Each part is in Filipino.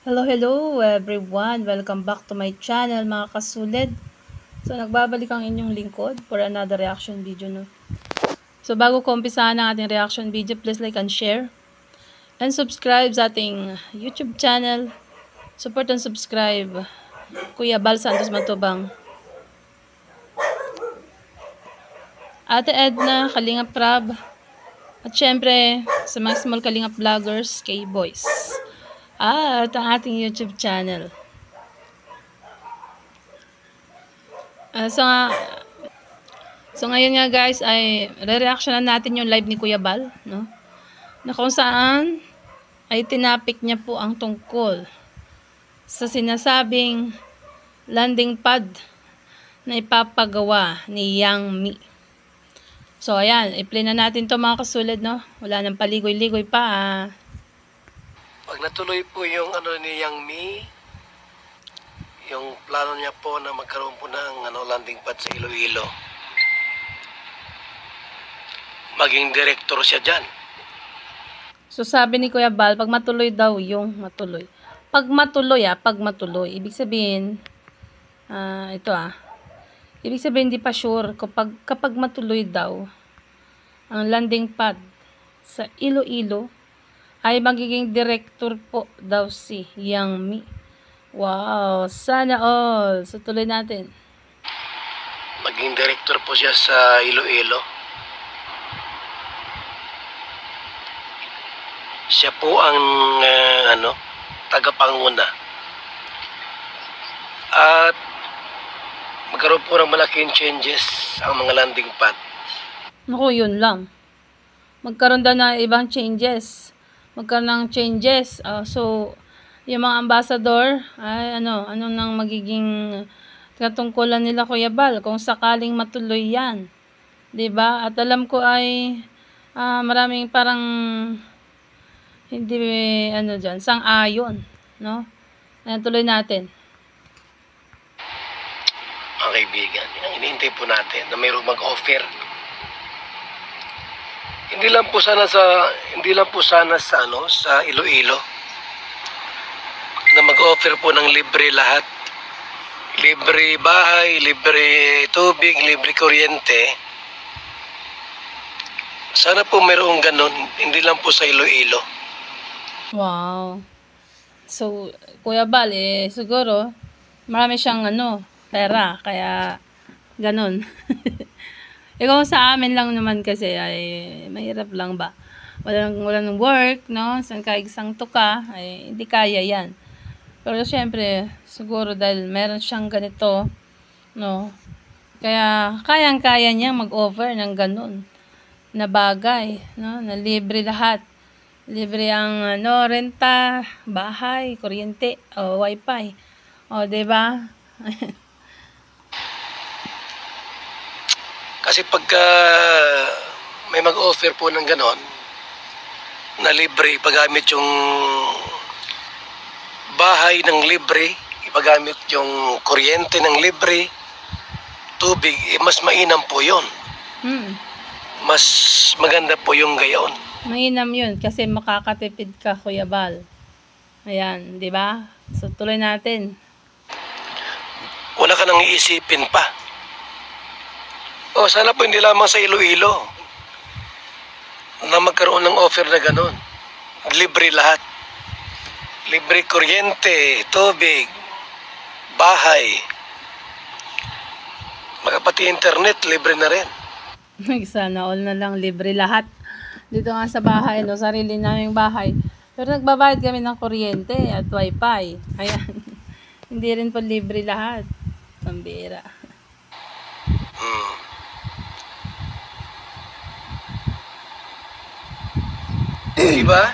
Hello everyone! Welcome back to my channel mga kasulid. So nagbabalik ang inyong lingkod for another reaction video. No? So bago ko umpisahan ang ating reaction video, please like and share. And subscribe sa ating YouTube channel. Support and subscribe Kuya Bal Santos Matubang, Ate Edna, Kalingap Rab, at syempre sa mga small Kalingap vloggers, K-Boys. At ang ating YouTube channel. So ngayon nga guys ay re-reactionan natin yung live ni Kuya Bal, no? Na kung saan ay tinapik niya po ang tungkol sa sinasabing landing pad na ipapagawa ni Yang Mi. So ayan, i-play na natin to mga kasulid, no? Wala nang paligoy-ligoy pa. Pag natuloy po yung ni Yang Mi, yung plano niya po na magkaroon po ng landing pad sa Iloilo, maging director siya dyan. So sabi ni Kuya Bal, pag matuloy daw yung matuloy. Pag matuloy. Ibig sabihin, ibig sabihin di pa sure kapag matuloy daw ang landing pad sa Iloilo, ay magiging director po daw si Yang Mi. Wow, sana all. So tuloy natin. Maging director po siya sa Iloilo. Siya po ang tagapanguna. At magkaroon po ng malaking changes ang mga landing pad. Naku, yun lang. Magkaroon daw na ibang changes. So yung mga ambassador ay ano nang magiging katungkulan nila Kuya Bal kung sakaling matuloy yan, 'di ba? At alam ko ay maraming parang hindi diyan sang-ayon, no? Ayan, tuloy natin. Mga kaibigan, ang iniintay po natin na mayroong mag-offer. Hindi lang po sana sa Iloilo na mag-offer po ng libre lahat. Libre bahay, libre tubig, libre kuryente. Sana po mayroong ganun, hindi lang po sa Iloilo. Wow. So, Kuya Bal, siguro marami siyang pera, kaya ganun. Kung sa amin lang naman kasi ay mahirap lang ba. Walang work, no? Saan ka isang tuka, ay hindi kaya yan. Pero syempre, siguro dahil meron siyang ganito, no? Kaya kayang-kaya niya mag-offer ng ganun na bagay, no? Na libre lahat. Libre ang renta, bahay, kuryente, o wifi. O, 'di ba? Kasi pagka may mag-offer po ng ganon, na libre, ipagamit yung bahay ng libre, ipagamit yung kuryente ng libre, tubig, mas mainam po yun. Mas maganda po yung gayon. Mainam yun kasi makakatipid ka, Kuya Bal. Ayan, di ba? So, tuloy natin. Wala ka nang iisipin pa. Sana po hindi lamang sa Iloilo na magkaroon ng offer na gano'n. Libre lahat. Libre kuryente, tubig, bahay. Pati internet, libre na rin. Sana all na lang, libre lahat. Dito nga sa bahay, sarili naming bahay. Pero nagbabayad kami ng kuryente at wifi. Ayan. Hindi rin po libre lahat. Pambira. Diba?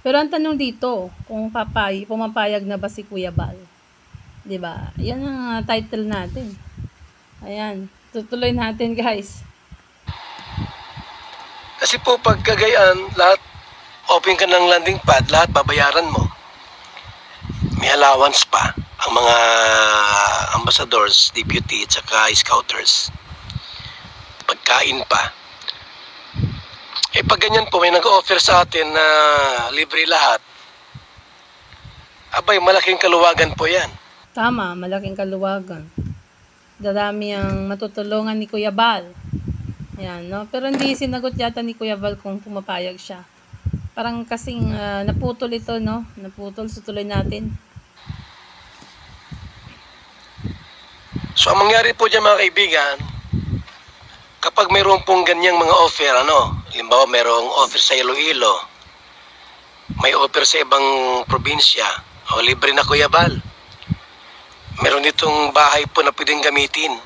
Pero ang tanong dito, kung pumapayag na ba si Kuya Bal? Diba? Yan ang title natin. Ayan. Tutuloy natin, guys. Kasi po pagkagayaan, lahat, open ka ng landing pad, lahat babayaran mo. May allowance pa ang mga ambassadors, deputy, at saka scouters. Pagkain pa. pag ganyan po, may nag-offer sa atin na libre lahat, abay, malaking kaluwagan po yan. Tama, malaking kaluwagan. Darami ang matutulungan ni Kuya Bal. Yan, no? Pero hindi sinagot yata ni Kuya Bal kung pumapayag siya. Parang kasing naputol ito, no? Naputol, sutuloy natin. So, ang mangyari po dyan mga kaibigan, kapag mayroon pong ganyang mga offer, halimbawa mayroong offer sa Iloilo, may offer sa ibang probinsya, o libre na Kuya Bal. Meron ditong bahay po na pwedeng gamitin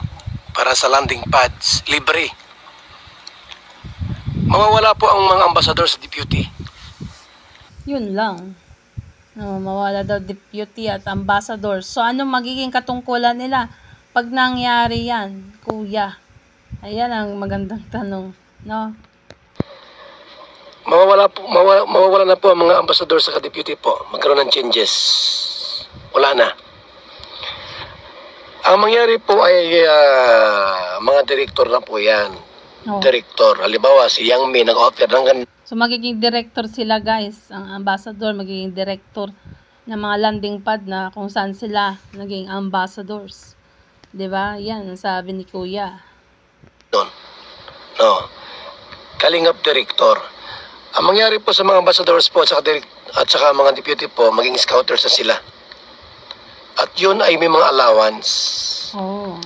para sa landing pads, libre. Mawawala po ang mga ambassador sa deputy. Yun lang. Mawala daw deputy at ambassador. So, ano magiging katungkulan nila pag nangyari yan, Kuya? Ayan ang magandang tanong, no? Mawawala na po ang mga ambassador sa deputy po. Magkaroon ng changes. Wala na. Ang mangyari po ay mga director na po yan. Oh. Director. Halimbawa, si Yang Mi nag-offer ng ganito. So, magiging director sila, guys. Ang ambassador, magiging director ng mga landing pad na kung saan sila naging ambassadors. Diba? Yan ang sabi ni Kuya. No. Kalingap director. Ang mangyari po sa mga ambassadors po at saka mga deputy po, maging scouters na sila. At yun ay may mga allowance. Oh.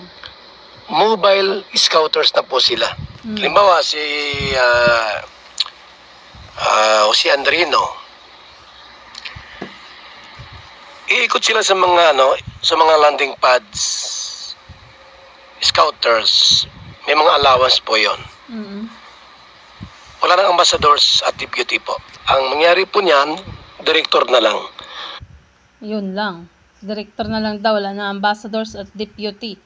Mobile scouters na po sila. Halimbawa, si Andrino. Iikot sila sa mga landing pads. Scouters. May mga allowance po yon. Wala nang ambassadors at deputy po. Ang mangyari po niyan, director na lang. Yun lang. Director na lang daw. Wala na ambassadors at deputy.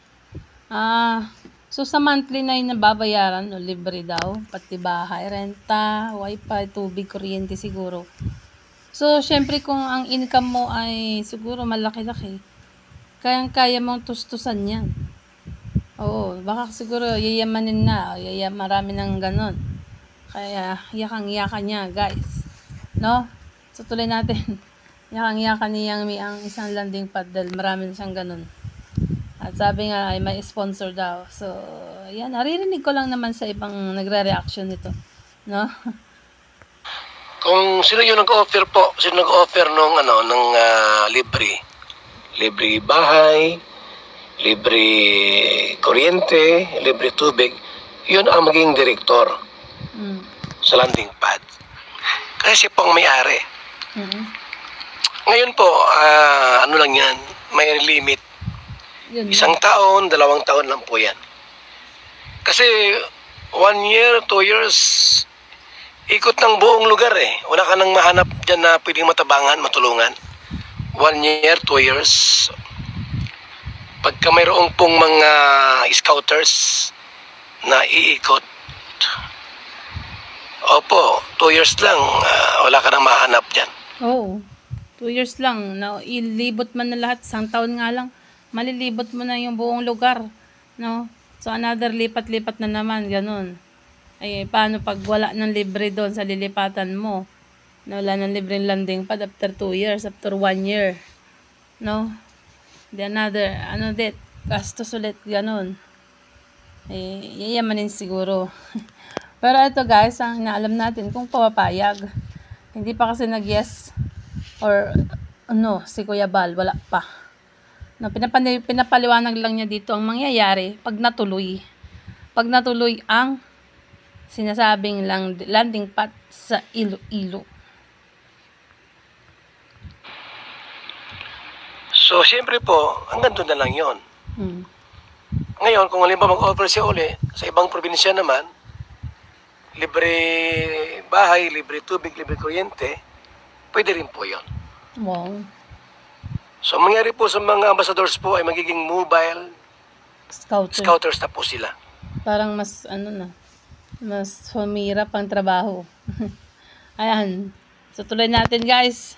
So sa monthly na yung nababayaran, libre daw. Pati bahay, renta, wifi, tubig, kuryente siguro. So syempre kung ang income mo ay siguro malaki-laki, kayang-kaya mong tustusan yan. Oo, baka siguro yayamanin na. Marami ng ganon. Kaya yakang-yakan niya, guys. No? So tuloy natin. Yakang-yakan ni Yang Mi ang isang landing pad dahil marami na siyang ganon. At sabi nga ay may sponsor daw. So, yan. Naririnig ko lang naman sa ibang nagre-reaction nito. No? Kung sino yung nag-offer po, sino nag-offer ng libre. Libre bahay, libre kuryente, libre tubig, yun ang maging direktor sa landing pad. Kasi siya po ang may-ari. Ngayon po, ano lang yan, may limit. Yun 1 taon, 2 taon lang po yan. Kasi 1 year, 2 years, ikot ng buong lugar eh. Wala ka nang mahanap dyan na pwedeng matabangan, matulungan. 1 year, 2 years. Pagka mayroong pong mga scouters na iikot, opo, 2 years lang, wala ka nang mahanap dyan. Oo, 2 years lang. Na, ilibot man na lahat, 1 taon nga lang, malilibot mo na yung buong lugar. No? So, another lipat-lipat na naman, ganun. Ay, paano pag wala ng libre doon sa lilipatan mo? No, wala ng libreng landing pad after 2 years, after 1 year. No? The another, gastos ulit, ganun. Eh, yayamanin siguro. Pero ito guys, ang inaalam natin kung papapayag. Hindi pa kasi nag-yes or si Kuya Bal, wala pa. No, pinapaliwanag lang niya dito ang mangyayari pag natuloy. Pag natuloy ang sinasabing landing pad sa Iloilo. So, siyempre po, hanggang doon na lang yun. Ngayon, kung halimbawa mag-offer siya uli sa ibang probinsya naman, libre bahay, libre tubig, libre kuryente, pwede rin po yun. Wow. So, mangyari po sa mga ambassadors po ay magiging mobile scouters na po sila. Parang mas, mas humirap ang trabaho. Ayan. So, tuloy natin guys.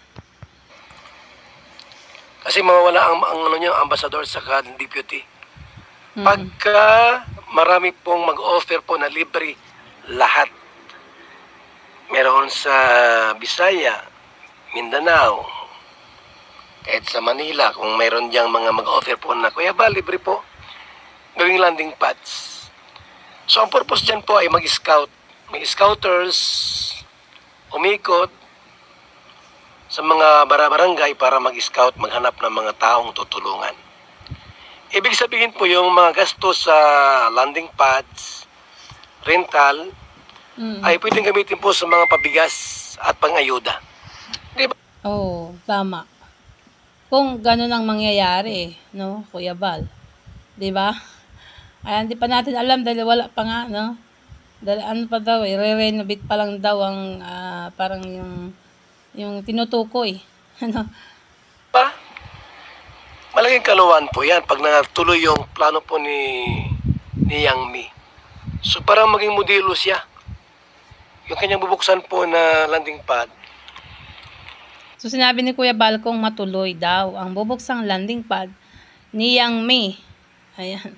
Kasi mawawala ang ambassador sa deputy. Pagka marami pong mag-offer po na libre lahat. meron sa Bisaya, Mindanao, kahit sa Manila, kung meron diyang mga mag-offer po na, Kuya Bal, libre po, gawing landing pads. So, ang purpose dyan po ay mag-scout. May scouters, umikot sa mga barangay para mag-scout, maghanap ng mga taong tutulungan. Ibig sabihin po yung mga gastos sa landing pads, rental, ay pwedeng gamitin po sa mga pabigas at pangayuda. Di ba? Oo, tama. Kung gano'n ang mangyayari, no, Kuya Bal. 'Di ba? Ay, hindi pa natin alam dahil wala pa nga, no? Dahil ano pa daw, re-renovate pa lang daw ang parang yung tinutukoy. Ano? Pa? Malaking kaluwan po yan pag natuloy yung plano po ni Yang Mi. So parang maging modelo siya. Yung kanyang bubuksan po na landing pad. So, sinabi ni Kuya Bal kung matuloy daw ang bubuksang landing pad ni Yang Mi. Ayan.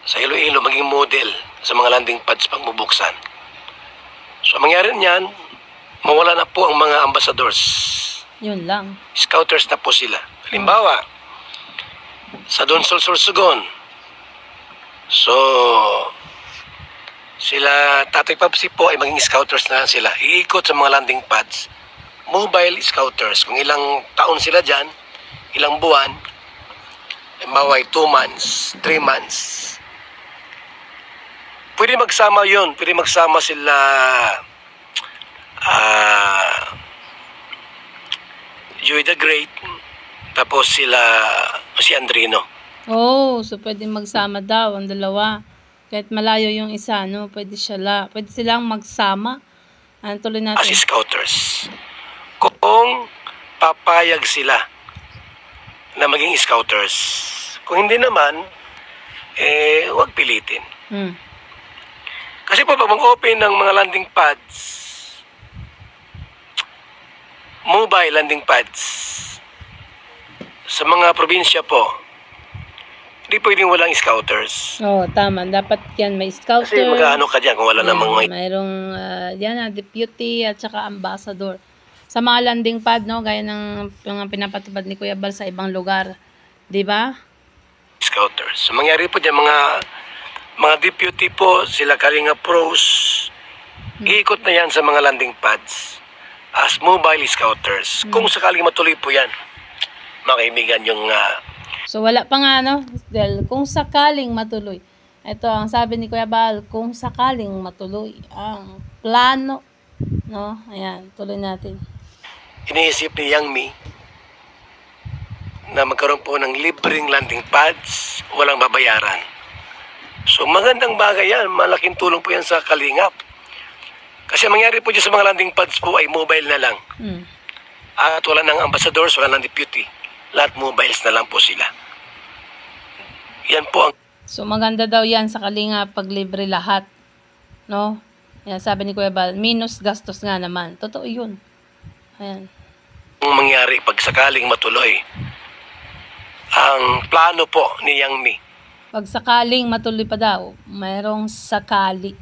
Sa Iloilo, maging model sa mga landing pads pag bubuksan. So, ang mangyari niyan, mawala na po ang mga ambassadors. Yun lang. Scouters na po sila. Halimbawa, sa Donsol Sorsogon. So, sila, Tatay Papsi po ay maging scouters na sila. Iikot sa mga landing pads. Mobile scouters. Kung ilang taon sila dyan, ilang buwan, halimbawa 2 months, 3 months. Pwede magsama yun. Pwede magsama sila Joey the Great, tapos sila si Andrino. Oh, so pwede magsama daw ang dalawa. Kahit malayo yung isa, no? Pwede silang magsama. Ano tuloy natin? As scouters. Kung papayag sila na maging scouters. Kung hindi naman, huwag pilitin. Kasi po pag mag-open ng mga landing pads, mobile landing pads, sa mga probinsya po, hindi pwedeng walang scouters. Oo, tama. Dapat yan may scouter. Kasi mag-ano ka dyan kung wala namang mayroong deputy at saka ambassador. Sa mga landing pad, no, gaya ng mga pinapatupad ni Kuya Bal sa ibang lugar. 'Di ba? Scouters. So, mangyari po dyan, mga deputy po, sila Kalinga Pros, iikot na yan sa mga landing pads as mobile scouters. Kung sakaling matuloy po yan, mga kaibigan, yung so, wala pa nga, no? Dahil kung sakaling matuloy. Ito, ang sabi ni Kuya Bal, kung sakaling matuloy ang plano, no? Ayan, tuloy natin. Iniisip ni Yang Mi na magkaroon po ng libreng landing pads, walang babayaran. So, magandang bagay yan. Malaking tulong po yan sa Kalingap. Kasi mangyari po dyan sa mga landing pads po ay mobile na lang. At wala ng ambassadors, wala ng deputy. Lahat mobiles na lang po sila. Yan po ang... So, maganda daw yan sa Kalingap pag libre lahat. No? Yan, sabi ni Kuya Bal, minus gastos nga naman. Totoo yun. Ayan. Ang mangyari pag sakaling matuloy ang plano po ni Yang Mi. Pag sakaling matuloy pa daw, mayroong sakali.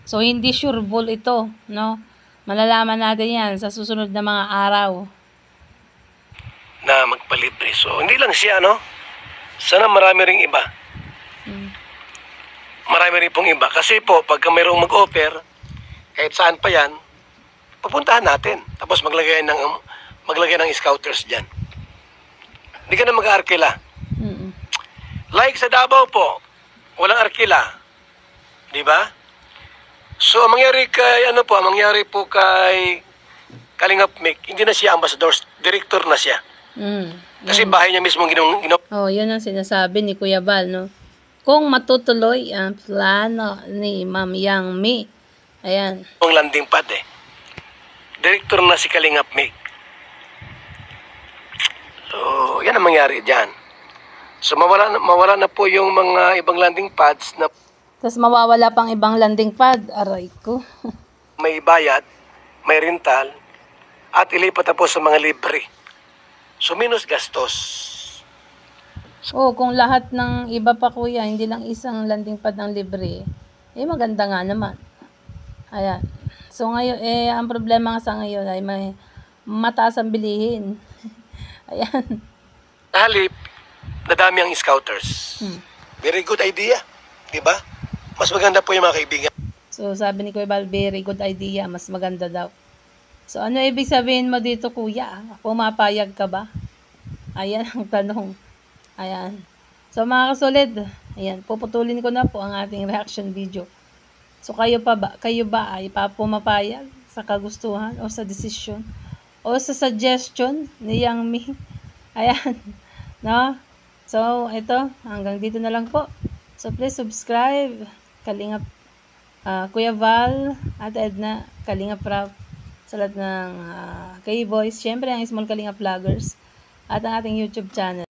So, hindi sureball ito, no? Malalaman natin yan sa susunod na mga araw. Na magpalibre. So, hindi lang siya, no? Sana marami ring iba. Marami rin pong iba. Kasi po, pagka mayroong mag-offer, kahit saan pa yan, pupuntahan natin. Tapos maglagay ng scouters dyan. Hindi ka na mag-arkila. Like sa Davao po, walang arkila. Di ba? So, ang mangyari po kay Kalingap Mick, hindi na siya ambassador, director na siya. Kasi bahay niya mismo Oh, yun ang sinasabi ni Kuya Bal, no? Kung matutuloy ang plano ni Ma'am Yang Mi. Ayan. Ang landing pad director na si Kalingap Mick. So, yan ang mangyari dyan. So, mawala na po yung mga ibang landing pads na Tapos mawawala pang ibang landing pad. Aray ko. may bayad, may rental, at ilipat na po sa mga libre. So, minus gastos. Oh, kung lahat ng iba pa kuya, hindi lang isang landing pad ng libre, maganda nga naman. Ayan. So ngayon, ang problema nga sa ngayon ay may mataas ang bilihin. Ayan. Halip, nadami ang scouters. Very good idea. Diba? Mas maganda po yung mga kaibigan. So sabi ni Kuya Val, very good idea. Mas maganda daw. So ano ibig sabihin mo dito, kuya? Pumapayag ka ba? Ayan ang tanong. Ayan. So mga kasolid, ayan, puputulin ko na po ang ating reaction video. So kayo ba ay pumapayag sa kagustuhan o sa desisyon o sa suggestion ni Yang Mi? Ayan. No? So ito, hanggang dito na lang po. So please subscribe, Kalingap, Kuya Val, Ate Edna, Kalingap Rap, sa lahat ng K-Boys, syempre ang Small Kalingap Vloggers, at ang ating YouTube channel.